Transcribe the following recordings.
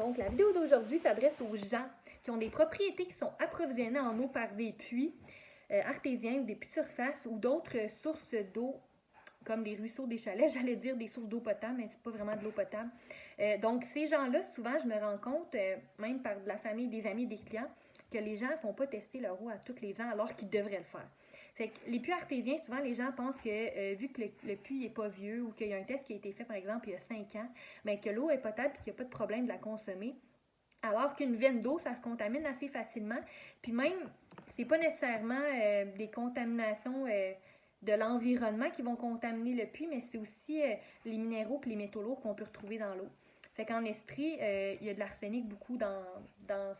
Donc, la vidéo d'aujourd'hui s'adresse aux gens qui ont des propriétés qui sont approvisionnées en eau par des puits artésiens ou des puits de surface ou d'autres sources d'eau comme des ruisseaux, des chalets, j'allais dire des sources d'eau potable, mais c'est pas vraiment de l'eau potable. Donc, ces gens-là, souvent, je me rends compte, même par de la famille, des amis, des clients, que les gens ne font pas tester leur eau à tous les ans alors qu'ils devraient le faire. Fait que les puits artésiens, souvent, les gens pensent que vu que le puits n'est pas vieux ou qu'il y a un test qui a été fait, par exemple, il y a 5 ans, bien, que l'eau est potable et qu'il n'y a pas de problème de la consommer. Alors qu'une veine d'eau, ça se contamine assez facilement. Puis même, c'est pas nécessairement des contaminations de l'environnement qui vont contaminer le puits, mais c'est aussi les minéraux et les métaux lourds qu'on peut retrouver dans l'eau. Fait qu'en Estrie, il y a de l'arsenic beaucoup dans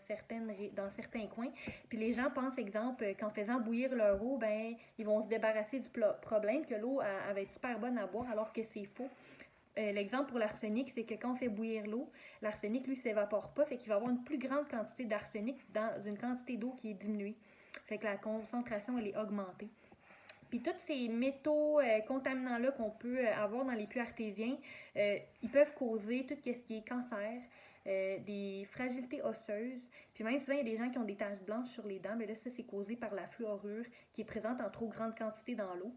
certains coins. Puis les gens pensent, exemple, qu'en faisant bouillir leur eau, ben, ils vont se débarrasser du problème, que l'eau va être super bonne à boire, alors que c'est faux. L'exemple pour l'arsenic, c'est que quand on fait bouillir l'eau, l'arsenic, lui, ne s'évapore pas, fait qu'il va avoir une plus grande quantité d'arsenic dans une quantité d'eau qui est diminuée. Fait que la concentration, elle est augmentée. Puis tous ces métaux contaminants-là qu'on peut avoir dans les puits artésiens, ils peuvent causer tout ce qui est cancer, des fragilités osseuses. Puis même souvent, il y a des gens qui ont des taches blanches sur les dents, mais là, ça, c'est causé par la fluorure qui est présente en trop grande quantité dans l'eau.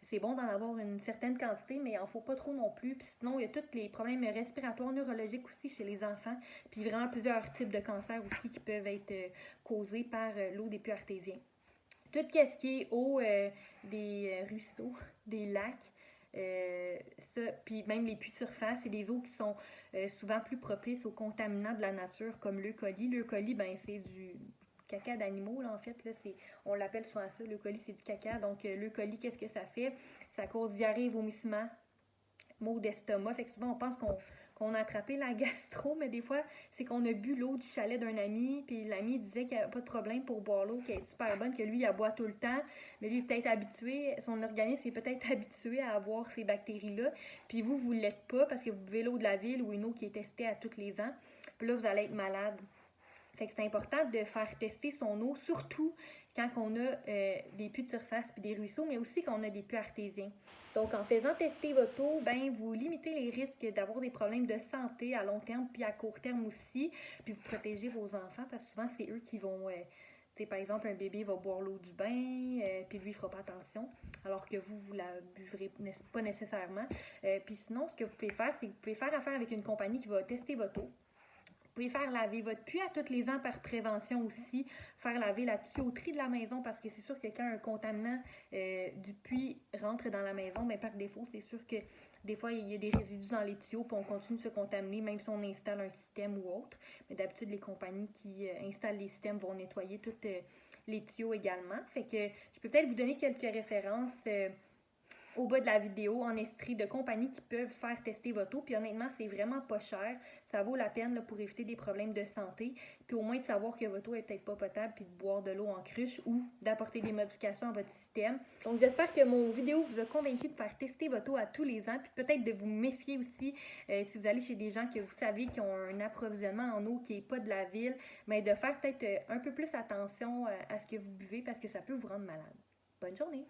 C'est bon d'en avoir une certaine quantité, mais il n'en faut pas trop non plus. Puis sinon, il y a tous les problèmes respiratoires, neurologiques aussi chez les enfants. Puis vraiment plusieurs types de cancers aussi qui peuvent être causés par l'eau des puits artésiens. Tout ce qui est eau des ruisseaux, des lacs, ça, puis même les puits de surface, c'est des eaux qui sont souvent plus propices aux contaminants de la nature, comme l'E. coli. L'E. coli, ben, c'est du caca d'animaux, là, en fait. Là, on l'appelle souvent ça. L'E. coli, c'est du caca. Donc, l'E. coli, qu'est-ce que ça fait? Ça cause diarrhée, vomissement, maux d'estomac. Fait que souvent, on pense qu'on a attrapé la gastro, mais des fois, c'est qu'on a bu l'eau du chalet d'un ami, puis l'ami disait qu'il n'y avait pas de problème pour boire l'eau, qu'elle est super bonne, que lui, il la boit tout le temps, mais lui, il est peut-être habitué, son organisme est peut-être habitué à avoir ces bactéries-là, puis vous ne l'êtes pas parce que vous buvez l'eau de la ville ou une eau qui est testée à tous les ans, puis là, vous allez être malade. Fait que c'est important de faire tester son eau, surtout quand on a des puits de surface puis des ruisseaux, mais aussi quand on a des puits artésiens. Donc, en faisant tester votre eau, ben, vous limitez les risques d'avoir des problèmes de santé à long terme puis à court terme aussi, puis vous protégez vos enfants parce que souvent, c'est eux qui vont... par exemple, un bébé va boire l'eau du bain, puis lui, il ne fera pas attention, alors que vous la buvrez pas nécessairement. Puis sinon, ce que vous pouvez faire, c'est que vous pouvez faire affaire avec une compagnie qui va tester votre eau. Vous pouvez faire laver votre puits à tous les ans par prévention aussi, faire laver la tuyauterie de la maison parce que c'est sûr que quand un contaminant du puits rentre dans la maison, bien, par défaut, c'est sûr que des fois, il y a des résidus dans les tuyaux puis on continue de se contaminer même si on installe un système ou autre. Mais d'habitude, les compagnies qui installent les systèmes vont nettoyer tous les tuyaux également. Fait que je peux peut-être vous donner quelques références au bas de la vidéo en Estrie de compagnies qui peuvent faire tester votre eau. Puis honnêtement, c'est vraiment pas cher. Ça vaut la peine là, pour éviter des problèmes de santé. Puis au moins de savoir que votre eau est peut-être pas potable puis de boire de l'eau en cruche ou d'apporter des modifications à votre système. Donc j'espère que mon vidéo vous a convaincu de faire tester votre eau à tous les ans. Puis peut-être de vous méfier aussi si vous allez chez des gens que vous savez qui ont un approvisionnement en eau qui n'est pas de la ville. Mais de faire peut-être un peu plus attention à ce que vous buvez parce que ça peut vous rendre malade. Bonne journée!